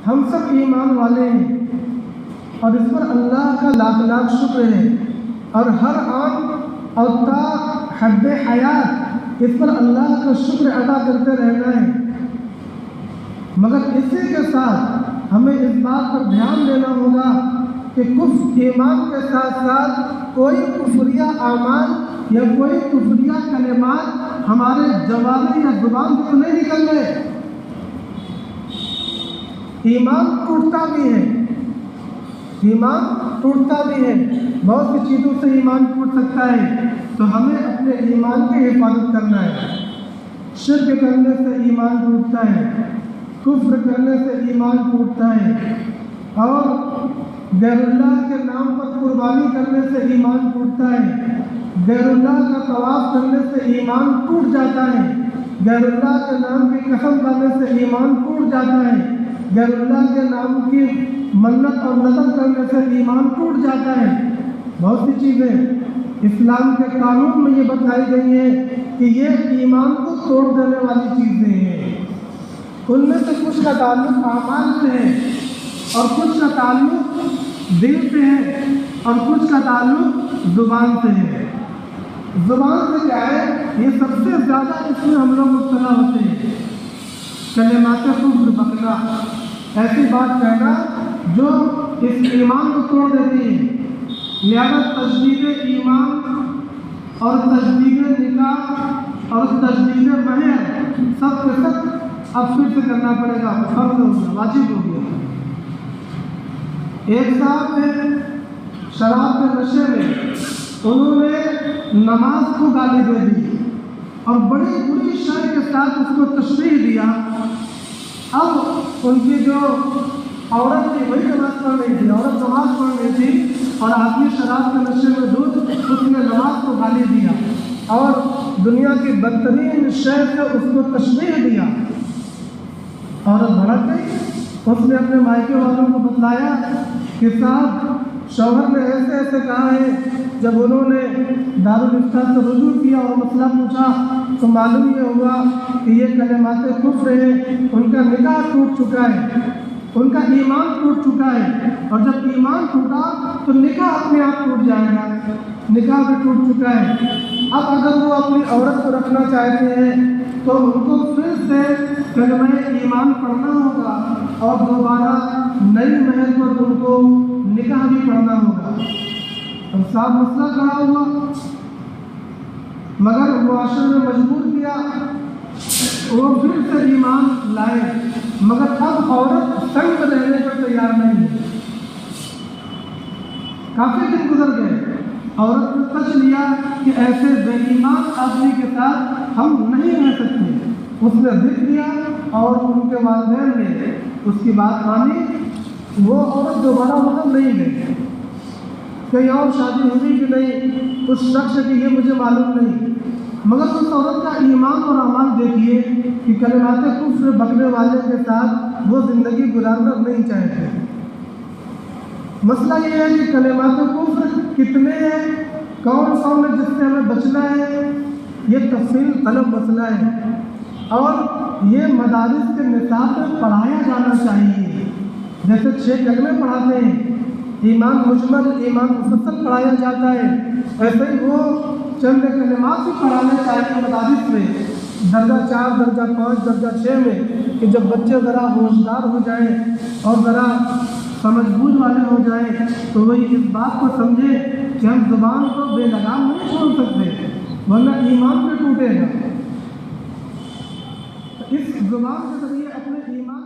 ہم سب ایمان والے ہیں اور اس پر اللہ کا لاکھ لاکھ شکر ہے، اور ہر آن اور تا حد حیات اس پر اللہ کا شکر ادا کرتے رہنا ہے۔ مگر اسی کے ساتھ ہمیں اس بات پر دھیان دینا ہوگا کہ کفر ایمان کے ساتھ ساتھ کوئی کفریہ اعمال یا کوئی کفریہ کلمات ہمارے جوانی یا زبان سے نہیں نکل رہے۔ ایمان ٹوٹتا بھی ہے، ایمان ٹوٹتا بھی ہے، بہت سی چیزوں سے ایمان ٹوٹ سکتا ہے، تو ہمیں اپنے ایمان کی حفاظت کرنا ہے۔ شرک کرنے سے ایمان ٹوٹتا ہے، کفر کرنے سے ایمان ٹوٹتا ہے، اور غیر اللہ کے نام پر قربانی کرنے سے ایمان ٹوٹتا ہے، غیر اللہ کا طواف کرنے سے ایمان ٹوٹ جاتا ہے، غیر اللہ کے نام کی قسم کھانے سے ایمان ٹوٹ جاتا ہے، غیر اللہ کے نام کی منت اور نذر کرنے سے ایمان ٹوٹ جاتا ہے۔ بہت سی چیزیں اسلام کے قانون میں یہ بتائی گئی ہیں کہ یہ ایمان کو توڑ دینے والی چیزیں ہیں۔ ان میں سے کچھ کا تعلق اعمال سے ہے، اور کچھ کا تعلق دل سے ہے، اور کچھ کا تعلق زبان سے ہے۔ زبان سے کیا ہے؟ یہ سب سے زیادہ اس میں ہم لوگ مبتلا ہوتے ہیں۔ کلمات کفر بکنا، ایسی بات کہنا جو اس ایمان کو توڑ دیتی ہے۔ لہذا تجدید ایمان اور تجدید نکاح اور تجدید مہر سب کے سب اب پھر سے کرنا پڑے گا، فرض ہو گیا، واجب ہو گیا۔ ایک صاحب نے شراب کے نشے میں انہوں نے نماز کو گالی دے دی اور بڑی بری شے کے ساتھ اس کو تشریح دیا۔ اب ان کی جو عورت تھی وہی نماز پڑھ رہی تھی، عورت نماز پڑھ رہی تھی، اور آدمی شراب کے نشے میں ڈوب اس نے نماز کو گالی دیا اور دنیا کی بدترین شے سے اس کو تشریح دیا۔ عورت بھڑک گئی، اس نے اپنے مائکے والوں کو بتلایا کہ صاحب شوہر نے ایسے ایسے کہا ہے۔ جب انہوں نے دارالفتہ سے رجوع کیا اور مسئلہ پوچھا تو معلوم یہ ہوا کہ یہ کلمات کفر ہیں، ان کا نکاح ٹوٹ چکا ہے، ان کا ایمان ٹوٹ چکا ہے، اور جب ایمان ٹوٹا تو نکاح اپنے آپ ٹوٹ جائے گا، نکاح بھی ٹوٹ چکا ہے۔ اب اگر وہ اپنی عورت کو رکھنا چاہتے ہیں تو ان کو پھر سے کلمہ ایمان پڑھنا ہوگا اور دوبارہ نئی مہر پر ان کو نکاح بھی پڑھنا ہوگا۔ اب صاحب مسئلہ کھڑا ہوا، مگر معاشرے نے مجبور کیا، وہ پھر سے ایمان لائے، مگر اب عورت سنگ رہنے پر تیار نہیں ہے۔ کافی دن گزر گئے، عورت نے سچ لیا کہ ایسے بے ایمان آدمی کے ساتھ ہم نہیں رہ سکتے۔ اس نے ضد کیا اور ان کے والدین نے اس کی بات مانی، وہ عورت دوبارہ وہاں نہیں گئی۔ کہیں اور شادی ہوئی کہ نہیں اس شخص کی یہ مجھے معلوم نہیں، مگر اس عورت کا ایمان اور اعمال دیکھیے کہ کلمات کفر بکنے والے کے ساتھ وہ زندگی گزارنا نہیں چاہتے۔ مسئلہ یہ ہے کہ کلمات کفر کتنے ہیں، کون کون ہے جس سے ہمیں بچنا ہے، یہ تفصیل طلب مسئلہ ہے، اور یہ مدارس کے نصاب میں پڑھایا جانا چاہیے۔ جیسے 6 کلمے پڑھاتے ہیں، ایمان مجمل، ایمان مفصل پڑھایا جاتا ہے، ایسے ہی وہ چند کلمات بھی پڑھانے چاہیے مدارس میں، درجہ 4، درجہ 5، درجہ 6 میں، کہ جب بچے ذرا ہوشیار ہو جائیں اور ذرا سمجھ بوجھ والے ہو جائیں تو وہی اس بات کو سمجھے کہ ہم زبان کو بے لگام نہیں چھوڑ سکتے، ورنہ ایمان پہ ٹوٹے گا۔ اس زبان کے ذریعے اپنے ایمان